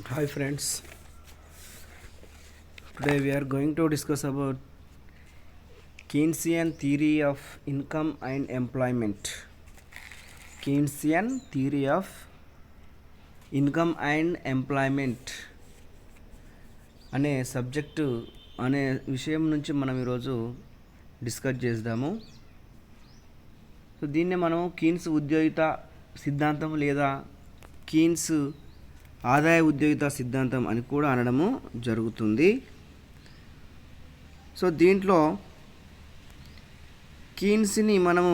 Hi friends, today we are going to discuss about Keynesian theory of income and employment. Keynesian theory of income and employment అనే subject అనే విషయం నుంచి మనం ఈరోజు discuss చేద్దాము. So దీన్నే మనం కీన్స్ ఉద్యోగిత సిద్ధాంతం లేదా కీన్స్ ఆదాయ ఉద్యోగిత సిద్ధాంతం అని కూడా అనడము జరుగుతుంది. సో దీంట్లో కీన్స్ని మనము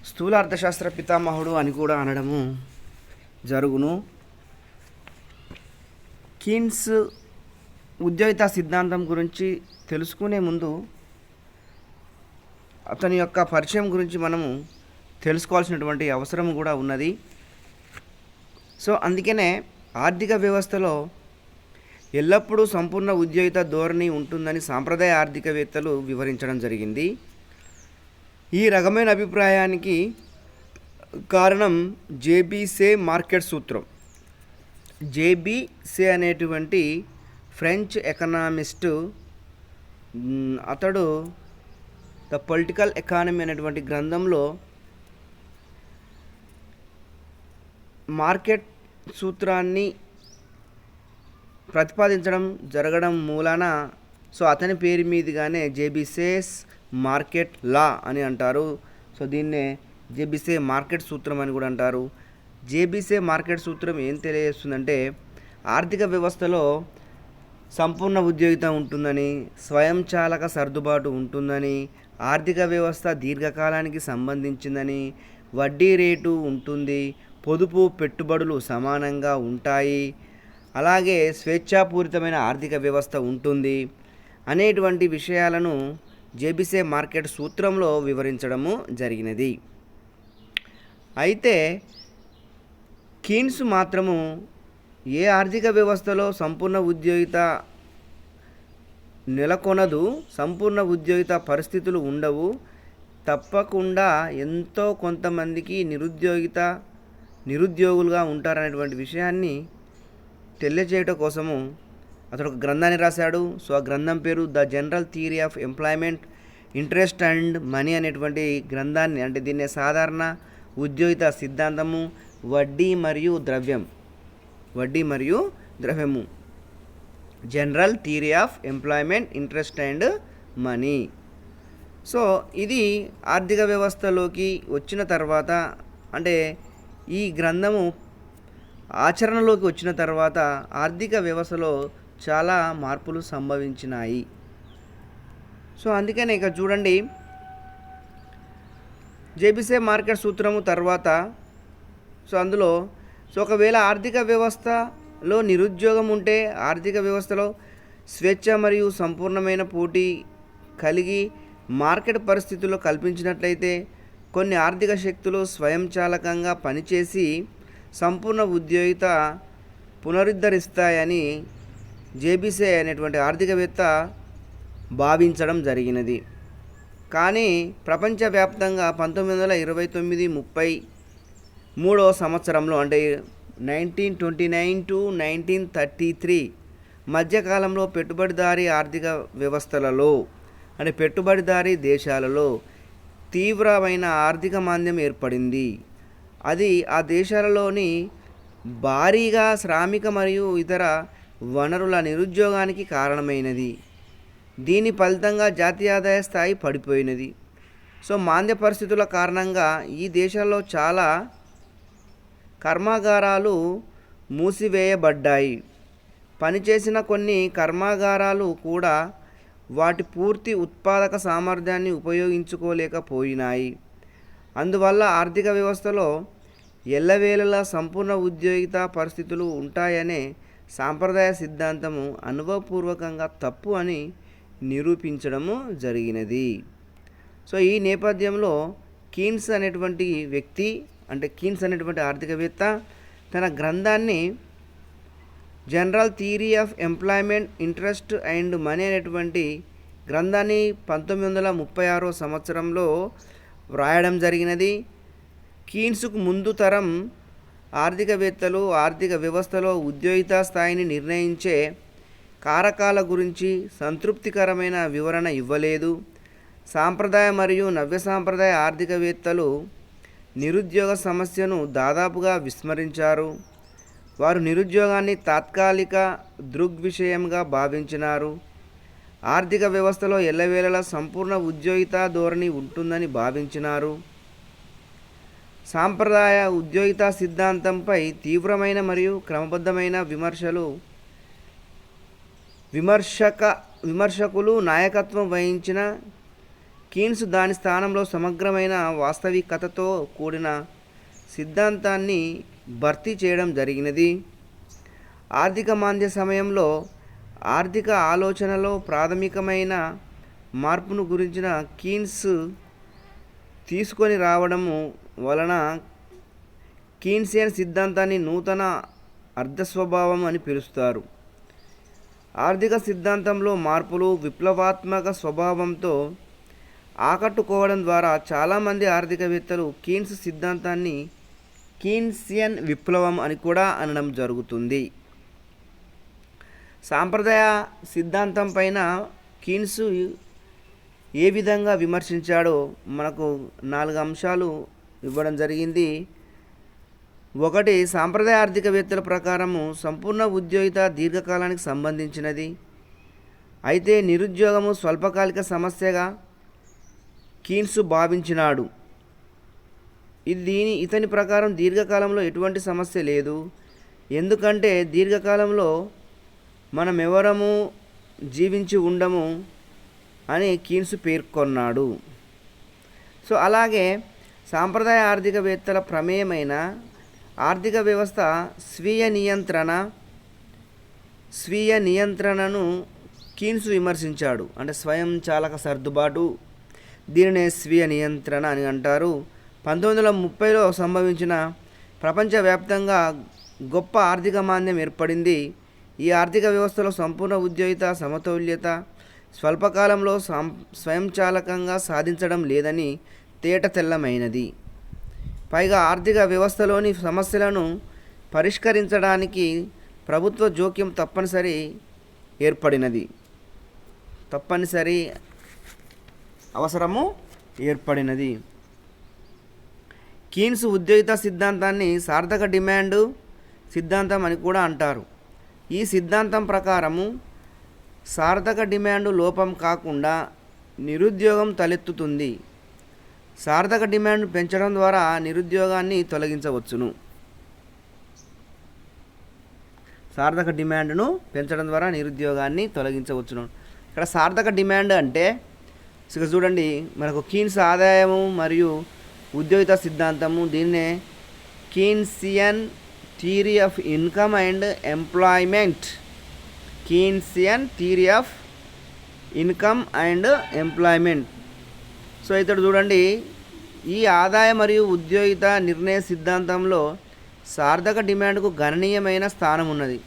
స్థూల అర్థశాస్త్ర పితామహుడు అని కూడా అనడము జరుగును. కీన్స్ ఉద్యోగిత సిద్ధాంతం గురించి తెలుసుకునే ముందు అతని యొక్క పరిచయం గురించి మనము తెలుసుకోవాల్సినటువంటి అవసరం కూడా ఉన్నది. సో అందుకనే ఆర్థిక వ్యవస్థలో ఎల్లప్పుడూ సంపూర్ణ ఉద్యోగిత ధోరణి ఉంటుందని సాంప్రదాయ ఆర్థికవేత్తలు వివరించడం జరిగింది. ఈ రకమైన అభిప్రాయానికి కారణం జేబీసే మార్కెట్ సూత్రం. జేబీసే అనేటువంటి ఫ్రెంచ్ ఎకనామిస్టు, అతడు ద పొలిటికల్ ఎకానమీ అనేటువంటి గ్రంథంలో మార్కెట్ సూత్రాన్ని ప్రతిపాదించడం జరగడం మూలాన సో అతని పేరు మీదుగానే జేబీసేస్ మార్కెట్ లా అని అంటారు. సో దీన్నే జేబీసే మార్కెట్ సూత్రం అని కూడా అంటారు. జేబీసే మార్కెట్ సూత్రం ఏం తెలియజేస్తుందంటే ఆర్థిక వ్యవస్థలో సంపూర్ణ ఉద్యోగిత ఉంటుందని, స్వయంచాలక సర్దుబాటు ఉంటుందని, ఆర్థిక వ్యవస్థ దీర్ఘకాలానికి సంబంధించిందని, వడ్డీ రేటు ఉంటుంది, పొదుపు పెట్టుబడులు సమానంగా ఉంటాయి, అలాగే స్వేచ్ఛాపూరితమైన ఆర్థిక వ్యవస్థ ఉంటుంది అనేటువంటి విషయాలను జేబీసే మార్కెట్ సూత్రంలో వివరించడము జరిగినది. అయితే కీన్స్ మాత్రము ఏ ఆర్థిక వ్యవస్థలో సంపూర్ణ ఉద్యోగిత నెలకొనదు, సంపూర్ణ ఉద్యోగిత పరిస్థితులు ఉండవు, తప్పకుండా ఎంతో కొంతమందికి నిరుద్యోగులుగా ఉంటారనేటువంటి విషయాన్ని తెలియజేయటం కోసము అతడు ఒక గ్రంథాన్ని రాశాడు. సో ఆ గ్రంథం పేరు the general theory of employment, interest and money అనేటువంటి గ్రంథాన్ని, అంటే దీన్ని సాధారణ ఉద్యోగిత సిద్ధాంతము, వడ్డీ మరియు ద్రవ్యము, general theory of employment, interest and money. So ఇది ఆర్థిక వ్యవస్థలోకి వచ్చిన తర్వాత, అంటే ఈ గ్రంథము ఆచరణలోకి వచ్చిన తర్వాత ఆర్థిక వ్యవస్థలో చాలా మార్పులు సంభవించినాయి. సో అందుకనే ఇక చూడండి, జేబీసే మార్కెట్ సూత్రము తర్వాత అందులో ఒకవేళ ఆర్థిక వ్యవస్థలో నిరుద్యోగం ఉంటే, ఆర్థిక వ్యవస్థలో స్వేచ్ఛ మరియు సంపూర్ణమైన పోటీ కలిగి మార్కెట్ పరిస్థితుల్లో కల్పించినట్లయితే కొన్ని ఆర్థిక శక్తులు స్వయంచాలకంగా పనిచేసి సంపూర్ణ ఉద్యోగిత పునరుద్ధరిస్తాయని జేబీసే అనేటువంటి ఆర్థికవేత్త భావించడం జరిగినది. కానీ ప్రపంచవ్యాప్తంగా 1929-33 సంవత్సరంలో, అంటే 1929 to 1933 మధ్యకాలంలో పెట్టుబడిదారీ ఆర్థిక వ్యవస్థలలో, అంటే పెట్టుబడిదారీ దేశాలలో తీవ్రమైన ఆర్థిక మాంద్యం ఏర్పడింది. అది ఆ దేశాలలోని భారీగా శ్రామిక మరియు ఇతర వనరుల నిరుద్యోగానికి కారణమైనది. దీని ఫలితంగా జాతీయ ఆదాయ స్థాయి పడిపోయినది. సో మాంద్య పరిస్థితుల కారణంగా ఈ దేశాల్లో చాలా కర్మాగారాలు మూసివేయబడ్డాయి. పనిచేసిన కొన్ని కర్మాగారాలు కూడా వాటి పూర్తి ఉత్పాదక సామర్థ్యాన్ని ఉపయోగించుకోలేకపోయినాయి. అందువల్ల ఆర్థిక వ్యవస్థలో ఎల్లవేళలా సంపూర్ణ ఉద్యోగిత పరిస్థితులు ఉంటాయనే సాంప్రదాయ సిద్ధాంతము అనుభవపూర్వకంగా తప్పు అని నిరూపించడము జరిగినది. సో ఈ నేపథ్యంలో కీన్స్ అనేటువంటి వ్యక్తి, అంటే కీన్స్ అనేటువంటి ఆర్థికవేత్త తన గ్రంథాన్ని general theory of employment, interest and money అనేటువంటి గ్రంథాన్ని 1936 సంవత్సరంలో వ్రాయడం జరిగినది. కీన్స్కు ముందు తరం ఆర్థికవేత్తలు ఆర్థిక వ్యవస్థలో ఉద్యోగితా స్థాయిని నిర్ణయించే కారకాల గురించి సంతృప్తికరమైన వివరణ ఇవ్వలేదు. సాంప్రదాయ మరియు నవ్య సాంప్రదాయ ఆర్థికవేత్తలు నిరుద్యోగ సమస్యను దాదాపుగా విస్మరించారు. వారు నిరుద్యోగాన్ని తాత్కాలిక దృగ్విషయంగా భావించినారు. ఆర్థిక వ్యవస్థలో ఎల్లవేళలా సంపూర్ణ ఉద్యోగితా ధోరణి ఉంటుందని భావించినారు. సాంప్రదాయ ఉద్యోగితా సిద్ధాంతంపై తీవ్రమైన మరియు క్రమబద్ధమైన విమర్శకులు నాయకత్వం వహించిన కీన్స్ దాని స్థానంలో సమగ్రమైన వాస్తవికతతో కూడిన సిద్ధాంతాన్ని భర్తీ చేయడం జరిగినది. ఆర్థిక మాంద్య సమయంలో ఆర్థిక ఆలోచనలో ప్రాథమికమైన మార్పును గురించిన కీన్స్ తీసుకొని రావడము వలన కీన్సియన్ సిద్ధాంతాన్ని నూతన అర్థస్వభావం అని పిలుస్తారు. ఆర్థిక సిద్ధాంతంలో మార్పులు విప్లవాత్మక స్వభావంతో ఆకట్టుకోవడం ద్వారా చాలామంది ఆర్థికవేత్తలు కీన్స్ సిద్ధాంతాన్ని కీన్సియన్ విప్లవం అని కూడా అనడం జరుగుతుంది. సాంప్రదాయ సిద్ధాంతం పైన కీన్స్ ఏ విధంగా విమర్శించాడో మనకు 4 అంశాలు ఇవ్వడం జరిగింది. 1. సాంప్రదాయ ఆర్థికవేత్తల ప్రకారము సంపూర్ణ ఉద్యోగిత దీర్ఘకాలానికి సంబంధించినది. అయితే నిరుద్యోగము స్వల్పకాలిక సమస్యగా కీన్స్ భావించినాడు. ఇతని ప్రకారం దీర్ఘకాలంలో ఎటువంటి సమస్య లేదు. ఎందుకంటే దీర్ఘకాలంలో మనమెవరము జీవించి ఉండము అని కీన్స్ పేర్కొన్నాడు. సో అలాగే సాంప్రదాయ ఆర్థికవేత్తల ప్రమేయమైన ఆర్థిక వ్యవస్థ స్వీయ నియంత్రణను కీన్స్ విమర్శించాడు. అంటే స్వయం చాలక సర్దుబాటు, దీనినే స్వీయ నియంత్రణ అని అంటారు. 1930లో సంభవించిన ప్రపంచవ్యాప్తంగా గొప్ప ఆర్థిక మాంద్యం ఏర్పడింది. ఈ ఆర్థిక వ్యవస్థలో సంపూర్ణ ఉద్యోగిత సమతౌల్యత స్వల్పకాలంలో స్వయంచాలకంగా సాధించడం లేదని తేటతెల్లమైనది. పైగా ఆర్థిక వ్యవస్థలోని సమస్యలను పరిష్కరించడానికి ప్రభుత్వ జోక్యం తప్పనిసరి అవసరము ఏర్పడినది. కీన్స్ ఉద్యోగిత సిద్ధాంతాన్ని సార్థక డిమాండ్ సిద్ధాంతం అని కూడా అంటారు. ఈ సిద్ధాంతం ప్రకారము సార్థక డిమాండ్ లోపం కాకుండా నిరుద్యోగం తలెత్తుతుంది. సార్థక డిమాండ్ పెంచడం ద్వారా నిరుద్యోగాన్ని తొలగించవచ్చును. ఇక్కడ సార్థక డిమాండ్ అంటే ఇక చూడండి, మనకు కీన్స్ ఆదాయము మరియు ఉద్యోగిత సిద్ధాంతము, దీన్నే Keynesian theory of income and employment. So ఇక్కడ చూడండి, ఈ ఆదాయ మరియు ఉద్యోగిత నిర్ణయ సిద్ధాంతంలో సార్థక డిమాండ్కు గణనీయమైన స్థానం ఉన్నది.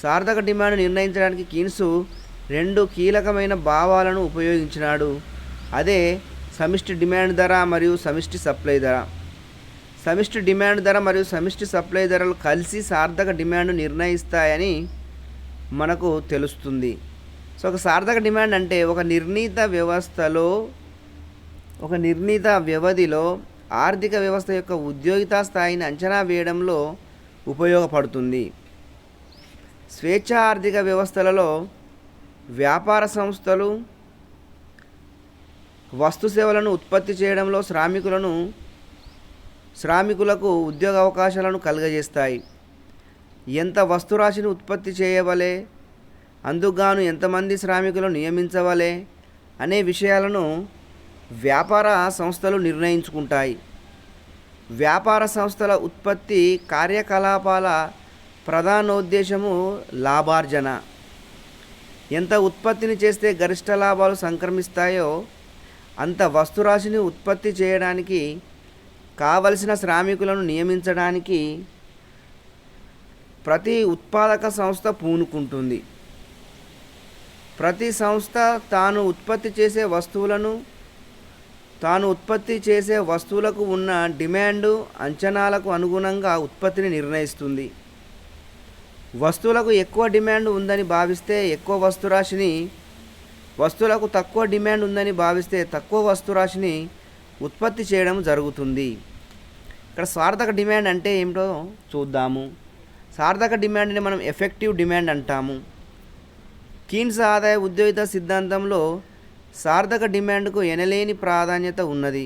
సార్థక డిమాండ్ నిర్ణయించడానికి కీన్స్ 2 కీలకమైన భావాలను ఉపయోగించినాడు. అదే సమిష్టి డిమాండ్ ధర మరియు సమిష్టి సప్లై ధర. సమిష్టి డిమాండ్ ధర మరియు సమిష్టి సప్లై ధరలు కలిసి సార్థక డిమాండ్ నిర్ణయిస్తాయని మనకు తెలుస్తుంది. సో ఒక సార్థక డిమాండ్ అంటే ఒక నిర్ణీత వ్యవధిలో ఆర్థిక వ్యవస్థ యొక్క ఉద్యోగితా స్థాయిని అంచనా వేయడంలో ఉపయోగపడుతుంది. స్వేచ్ఛా ఆర్థిక వ్యవస్థలలో వ్యాపార సంస్థలు వస్తు సేవలను ఉత్పత్తి చేయడంలో శ్రామికులకు ఉద్యోగ అవకాశాలను కలుగజేస్తాయి. ఎంత వస్తురాశిని ఉత్పత్తి చేయవలే, అందుకుగాను ఎంతమంది శ్రామికులను నియమించవలే అనే విషయాలను వ్యాపార సంస్థలు నిర్ణయించుకుంటాయి. వ్యాపార సంస్థల ఉత్పత్తి కార్యకలాపాల ప్రధానోద్దేశము లాభార్జన. ఎంత ఉత్పత్తిని చేస్తే గరిష్ట లాభాలు సంక్రమిస్తాయో అంత వస్తురాశిని ఉత్పత్తి చేయడానికి కావలసిన శ్రామికులను నియమించడానికి ప్రతి ఉత్పాదక సంస్థ పూనుకుంటుంది. ప్రతి సంస్థ తాను ఉత్పత్తి చేసే వస్తువులను తాను ఉత్పత్తి చేసే వస్తువులకు ఉన్న డిమాండ్ అంచనాలకు అనుగుణంగా ఉత్పత్తిని నిర్ణయిస్తుంది. వస్తువులకు ఎక్కువ డిమాండ్ ఉందని భావిస్తే ఎక్కువ వస్తురాశిని, వస్తువులకు తక్కువ డిమాండ్ ఉందని భావిస్తే తక్కువ వస్తురాశిని ఉత్పత్తి చేయడం జరుగుతుంది. ఇక్కడ సార్థక డిమాండ్ అంటే ఏమిటో చూద్దాము. సార్థక డిమాండ్ని మనం ఎఫెక్టివ్ డిమాండ్ అంటాము. కీన్స్ ఆదాయ ఉద్యోగిత సిద్ధాంతంలో సార్థక డిమాండ్కు ఎనలేని ప్రాధాన్యత ఉన్నది.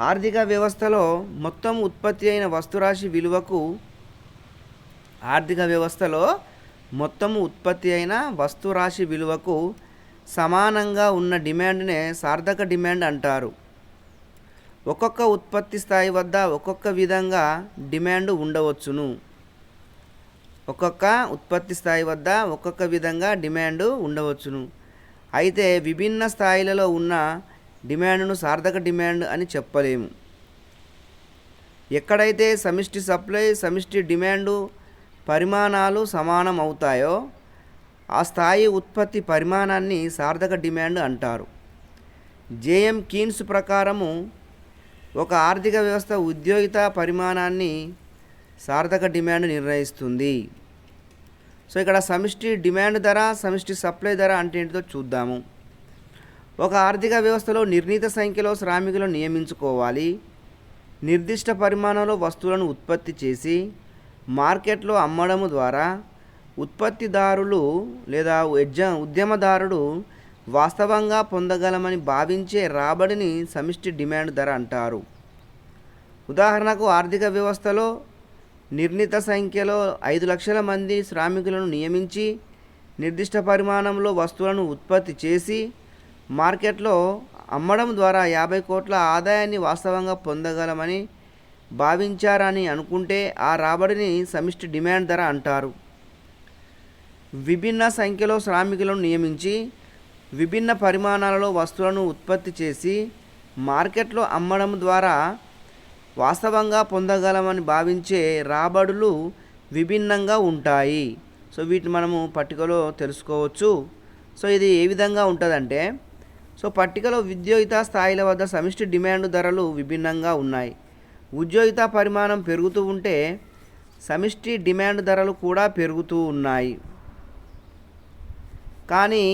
ఆర్థిక వ్యవస్థలో మొత్తం ఉత్పత్తి అయిన వస్తురాశి విలువకు సమానంగా ఉన్న డిమాండ్నే సార్థక డిమాండ్ అంటారు. ఒక్కొక్క ఉత్పత్తి స్థాయి వద్ద ఒక్కొక్క విధంగా డిమాండ్ ఉండవచ్చును. అయితే విభిన్న స్థాయిలలో ఉన్న డిమాండ్ను సార్థక డిమాండ్ అని చెప్పలేము. ఎక్కడైతే సమిష్టి సప్లై, సమిష్టి డిమాండు పరిమాణాలు సమానం అవుతాయో ఆ స్థాయి ఉత్పత్తి పరిమాణాన్ని సార్థక డిమాండ్ అంటారు. జేఎం కీన్స్ ప్రకారము ఒక ఆర్థిక వ్యవస్థ ఉద్యోగిత పరిమాణాన్ని సార్థక డిమాండ్ నిర్ణయిస్తుంది. సో ఇక్కడ సమిష్టి డిమాండ్ ధర, సమిష్టి సప్లై ధర అంటే ఏంటిదో చూద్దాము. ఒక ఆర్థిక వ్యవస్థలో నిర్ణీత సంఖ్యలో శ్రామికులను నియమించుకోవాలి. నిర్దిష్ట పరిమాణంలో వస్తువులను ఉత్పత్తి చేసి మార్కెట్లో అమ్మడము ద్వారా ఉత్పత్తిదారులు లేదా ఉద్యమదారుడు వాస్తవంగా పొందగలమని భావించే రాబడిని సమిష్టి డిమాండ్ ధర అంటారు. ఉదాహరణకు ఆర్థిక వ్యవస్థలో నిర్ణీత సంఖ్యలో 5 లక్షల మంది శ్రామికులను నియమించి నిర్దిష్ట పరిమాణంలో వస్తువులను ఉత్పత్తి చేసి మార్కెట్లో అమ్మడం ద్వారా 50 కోట్ల ఆదాయాన్ని వాస్తవంగా పొందగలమని భావించారని అనుకుంటే ఆ రాబడిని సమిష్టి డిమాండ్ ధర అంటారు. విభిన్న సంఖ్యలో శ్రామికులను నియమించి విభిన్న పరిమాణాలలో వస్తువులను ఉత్పత్తి చేసి మార్కెట్లో అమ్మడం ద్వారా వాస్తవంగా పొందగలమని భావించే రాబడులు విభిన్నంగా ఉంటాయి. సో వీటిని మనము పట్టికలో తెలుసుకోవచ్చు. సో ఇది ఏ విధంగా ఉంటుందంటే, సో పట్టికలో ఉద్యోగిత స్థాయిల వద్ద సమిష్టి డిమాండ్ ధరలు విభిన్నంగా ఉన్నాయి. ఉద్యోగిత పరిమాణం పెరుగుతూ ఉంటే సమిష్టి డిమాండ్ ధరలు కూడా పెరుగుతూ ఉన్నాయి, కానీ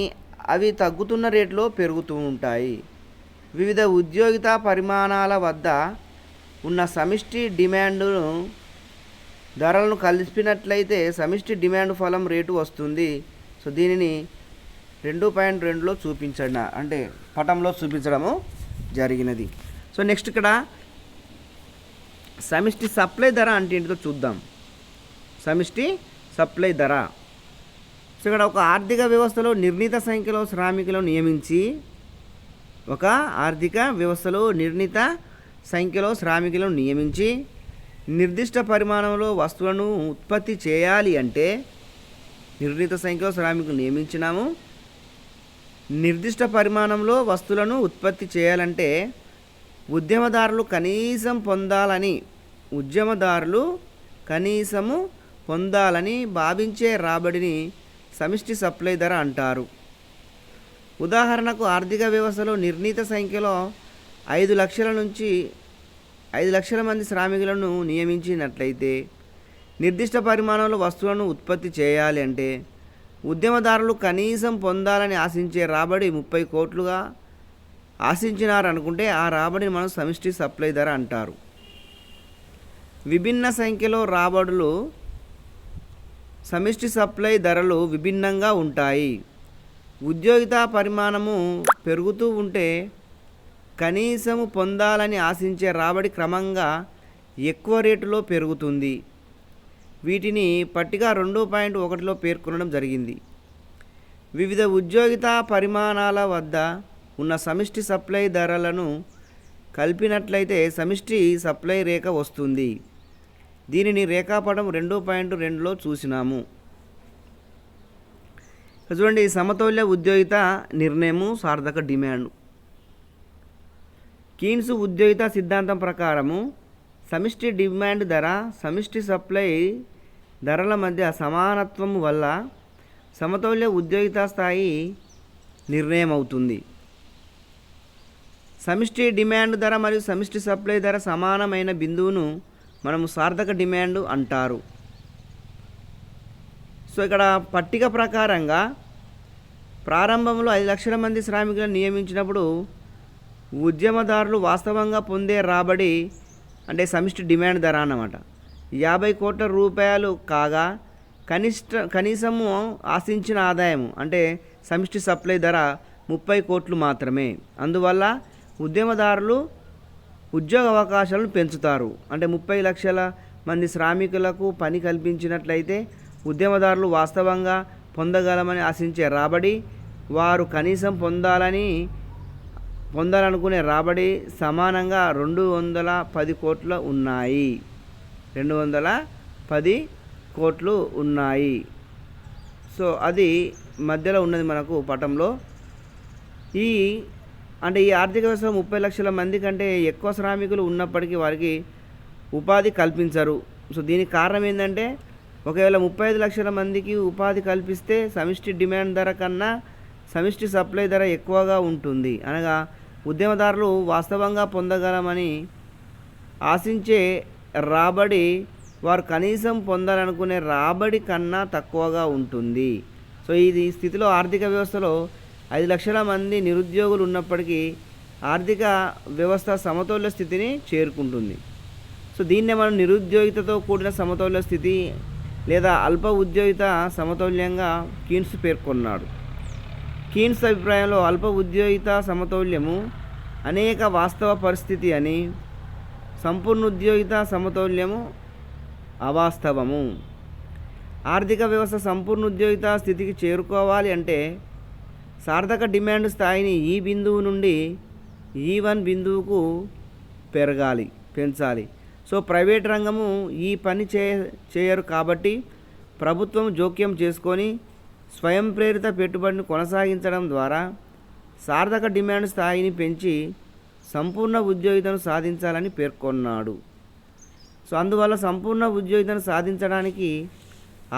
అవి తగ్గుతున్న రేట్లో పెరుగుతూ ఉంటాయి. వివిధ ఉద్యోగిత పరిమాణాల వద్ద ఉన్న సమిష్టి డిమాండ్ ధరలను కలిపినట్లయితే సమిష్టి డిమాండ్ ఫలం రేటు వస్తుంది. సో దీనిని 2.2లో అంటే పటంలో చూపించడము జరిగినది. సో నెక్స్ట్ ఇక్కడ సమిష్టి సప్లై ధర అంటే ఏంటిదో చూద్దాం. సమిష్టి సప్లై ధర, సో ఇక్కడ ఒక ఆర్థిక వ్యవస్థలో నిర్ణీత సంఖ్యలో శ్రామికులను నియమించి నిర్దిష్ట పరిమాణంలో వస్తువులను ఉత్పత్తి చేయాలి అంటే, నిర్ణీత సంఖ్యలో శ్రామికులు నియమించినాము, నిర్దిష్ట పరిమాణంలో వస్తువులను ఉత్పత్తి చేయాలంటే ఉద్యమదారులు కనీసము పొందాలని భావించే రాబడిని సమిష్టి సప్లై ధర అంటారు. ఉదాహరణకు ఆర్థిక వ్యవస్థలో నిర్ణీత సంఖ్యలో 5 లక్షల మంది శ్రామికులను నియమించినట్లయితే నిర్దిష్ట పరిమాణంలో వస్తువులను ఉత్పత్తి చేయాలి అంటే ఉద్యమదారులు కనీసం పొందాలని ఆశించే రాబడి 30 కోట్లుగా ఆశించినారనుకుంటే ఆ రాబడిని మనం సమిష్టి సప్లై ధర అంటారు. విభిన్న సంఖ్యలో రాబడులు సమిష్టి సప్లై ధరలు విభిన్నంగా ఉంటాయి. ఉద్యోగిత పరిమాణము పెరుగుతూ ఉంటే కనీసము పొందాలని ఆశించే రాబడి క్రమంగా ఎక్కువ రేటులో పెరుగుతుంది. వీటిని పట్టిక 2.1లో పేర్కొనడం జరిగింది. వివిధ ఉద్యోగిత పరిమాణాల వద్ద ఉన్న సమిష్టి సప్లై ధరలను కలిపినట్లయితే సమిష్టి సప్లై రేఖ వస్తుంది. దీనిని రేఖాపటం 2.2లో చూసినాము. చూడండి, సమతౌల్య ఉద్యోగిత నిర్ణయము సార్థక డిమాండ్. కీన్స్ ఉద్యోగిత సిద్ధాంతం ప్రకారము సమిష్టి డిమాండ్ ధర సమిష్టి సప్లై ధరల మధ్య సమానత్వం వల్ల సమతౌల్య ఉద్యోగిత స్థాయి నిర్ణయం అవుతుంది. సమిష్టి డిమాండ్ ధర మరియు సమిష్టి సప్లై ధర సమానమైన బిందువును మనము సార్థక డిమాండ్ అంటారు. సో ఇక్కడ పట్టిక ప్రకారంగా ప్రారంభంలో 5 లక్షల మంది శ్రామికులను నియమించినప్పుడు ఉద్యమదారులు వాస్తవంగా పొందే రాబడి అంటే సమిష్టి డిమాండ్ ధర అన్నమాట 50 కోట్ల రూపాయలు కాగా కనీసము ఆశించిన ఆదాయము అంటే సమిష్టి సప్లై ధర 30 కోట్లు మాత్రమే. అందువల్ల ఉద్యమదారులు ఉద్యోగ అవకాశాలను పెంచుతారు. అంటే 30 లక్షల మంది శ్రామికులకు పని కల్పించినట్లయితే ఉద్యమదారులు వాస్తవంగా పొందగలమని ఆశించే రాబడి వారు కనీసం పొందాలనుకునే రాబడి సమానంగా 210 కోట్లు ఉన్నాయి. 210 కోట్లు ఉన్నాయి. సో అది మధ్యలో ఉన్నది మనకు పటంలో. ఈ ఆర్థిక వ్యవస్థ 30 లక్షల మంది కంటే ఎక్కువ శ్రామికులు ఉన్నప్పటికీ వారికి ఉపాధి కల్పించరు. సో దీనికి కారణం ఏంటంటే ఒకవేళ 35 లక్షల మందికి ఉపాధి కల్పిస్తే సమిష్టి డిమాండ్ ధర కన్నా సమిష్టి సప్లై ధర ఎక్కువగా ఉంటుంది. అనగా ఉద్యమదారులు వాస్తవంగా పొందగలమని ఆశించే రాబడి వారు కనీసం పొందాలనుకునే రాబడి కన్నా తక్కువగా ఉంటుంది. సో ఇది స్థితిలో ఆర్థిక వ్యవస్థలో 5 లక్షల మంది నిరుద్యోగులు ఉన్నప్పటికీ ఆర్థిక వ్యవస్థ సమతౌల్య స్థితిని చేరుకుంటుంది. సో దీన్నే మనం నిరుద్యోగితతో కూడిన సమతౌల్య స్థితి లేదా అల్ప ఉద్యోగిత సమతౌల్యంగా కీన్స్ పేర్కొన్నాడు. కీన్స్ అభిప్రాయంలో అల్ప ఉద్యోగిత సమతౌల్యము అనేక వాస్తవ పరిస్థితి అని, సంపూర్ణ ఉద్యోగిత సమతౌల్యము అవాస్తవము. ఆర్థిక వ్యవస్థ సంపూర్ణ ఉద్యోగిత స్థితికి చేరుకోవాలి అంటే సార్థక డిమాండ్ స్థాయిని ఈ బిందువు నుండి E1 బిందువుకు పెంచాలి. సో ప్రైవేట్ రంగము ఈ పని చేయరు కాబట్టి ప్రభుత్వం జోక్యం చేసుకొని స్వయం ప్రేరిత పెట్టుబడిని కొనసాగించడం ద్వారా సార్థక డిమాండ్ స్థాయిని పెంచి సంపూర్ణ ఉద్యోగితను సాధించాలని పేర్కొన్నాడు. సో అందువల్ల సంపూర్ణ ఉద్యోగితను సాధించడానికి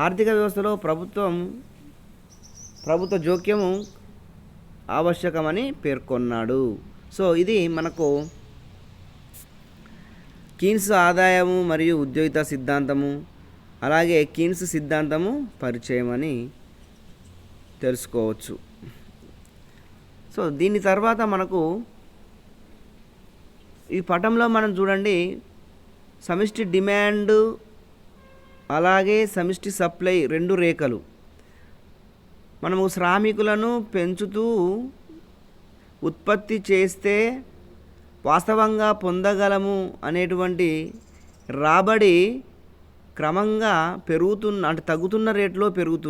ఆర్థిక వ్యవస్థలో ప్రభుత్వ జోక్యము ఆవశ్యకమని పేర్కొన్నాడు. సో ఇది మనకు కీన్స్ ఆదాయము మరియు ఉద్యోగిత సిద్ధాంతము అలాగే కీన్స్ సిద్ధాంతము పరిచయం అని తెలుసుకోవచ్చు. సో దీని తర్వాత మనకు ఈ పటంలో మనం చూడండి సమిష్టి డిమాండ్ అలాగే సమిష్టి సప్లై 2 రేఖలు. మనము శ్రామికులను పెంచుతూ ఉత్పత్తి చేస్తే వాస్తవంగా పొందగలము అనేటువంటి రాబడి క్రమంగా తగ్గుతున్న రేట్లో పెరుగుతూ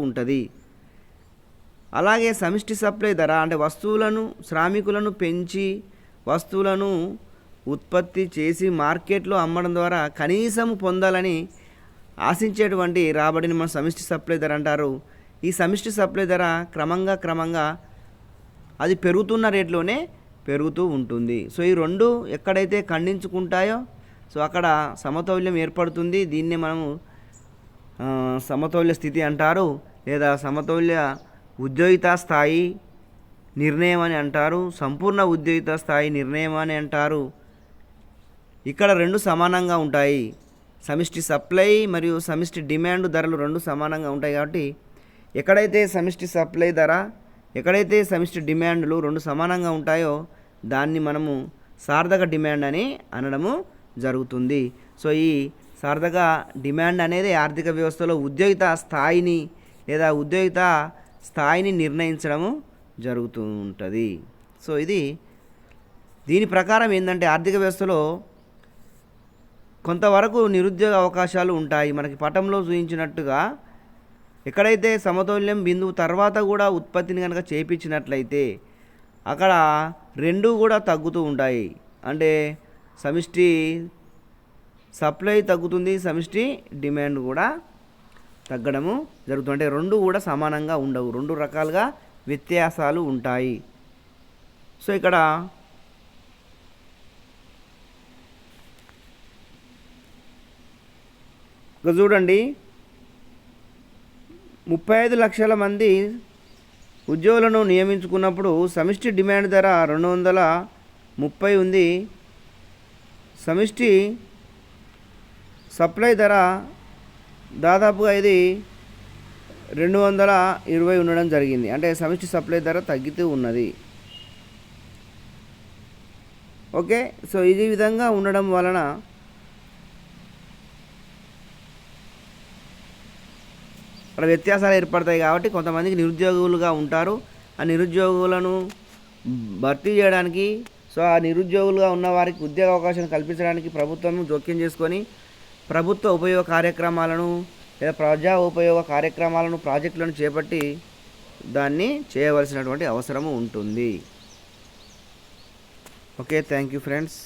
ఉంటుంది. అలాగే సమిష్టి సప్లై ధర అంటే శ్రామికులను పెంచి వస్తువులను ఉత్పత్తి చేసి మార్కెట్లో అమ్మడం ద్వారా కనీసం పొందాలని ఆశించేటువంటి రాబడిని మనం సమిష్టి సప్లై ధర అంటారు. ఈ సమిష్టి సప్లై ధర క్రమంగా అది పెరుగుతున్న రేట్లోనే పెరుగుతూ ఉంటుంది. సో ఈ 2 ఎక్కడైతే ఖండించుకుంటాయో సో అక్కడ సమతౌల్యం ఏర్పడుతుంది. దీన్నే మనము సమతౌల్య స్థితి అంటారు లేదా సమతౌల్య ఉద్యోగిత స్థాయి నిర్ణయం అని అంటారు, సంపూర్ణ ఉద్యోగిత స్థాయి నిర్ణయం అని అంటారు. ఇక్కడ 2 సమానంగా ఉంటాయి. సమిష్టి సప్లై మరియు సమిష్టి డిమాండ్ ధరలు 2 సమానంగా ఉంటాయి కాబట్టి ఎక్కడైతే సమిష్టి సప్లై ధర ఎక్కడైతే సమిష్టి డిమాండ్లు 2 సమానంగా ఉంటాయో దాన్ని మనము సార్థక డిమాండ్ అని అనడము జరుగుతుంది. సో ఈ సార్థక డిమాండ్ అనేది ఆర్థిక వ్యవస్థలో ఉద్యోగిత స్థాయిని నిర్ణయించడము జరుగుతూ ఉంటుంది. సో దీని ప్రకారం ఏంటంటే ఆర్థిక వ్యవస్థలో కొంతవరకు నిరుద్యోగ అవకాశాలు ఉంటాయి. మనకి పటంలో చూపించినట్టుగా ఎక్కడైతే సమతౌల్యం బిందువు తర్వాత కూడా ఉత్పత్తిని కనుక చేయించినట్లయితే అక్కడ 2 కూడా తగ్గుతూ ఉంటాయి. అంటే సమిష్టి సప్లై తగ్గుతుంది, సమిష్టి డిమాండ్ కూడా తగ్గడము జరుగుతుంది. అంటే 2 కూడా సమానంగా ఉండవు, 2 రకాలుగా వ్యత్యాసాలు ఉంటాయి. సో ఇక్కడ చూడండి 35 లక్షల మంది ఉద్యోగులను నియమించుకున్నప్పుడు సమిష్టి డిమాండ్ ధర 230 ఉంది. సమిష్టి సప్లై ధర దాదాపుగా ఇది 220 ఉండడం జరిగింది. అంటే సమిష్టి సప్లై ధర తగ్గుతూ ఉన్నది. ఓకే, సో ఈ విధంగా ఉండడం వలన అక్కడ వ్యత్యాసాలు ఏర్పడతాయి. కాబట్టి కొంతమందికి నిరుద్యోగులుగా ఉంటారు. ఆ నిరుద్యోగులను భర్తీ చేయడానికి, సో ఆ నిరుద్యోగులుగా ఉన్న వారికి ఉద్యోగ అవకాశాలను కల్పించడానికి ప్రభుత్వం జోక్యం చేసుకొని ప్రభుత్వ ఉపయోగ కార్యక్రమాలను లేదా ప్రజా ఉపయోగ కార్యక్రమాలను, ప్రాజెక్టులను చేపట్టి దాన్ని చేయవలసినటువంటి అవసరము ఉంటుంది. Okay, thank you friends.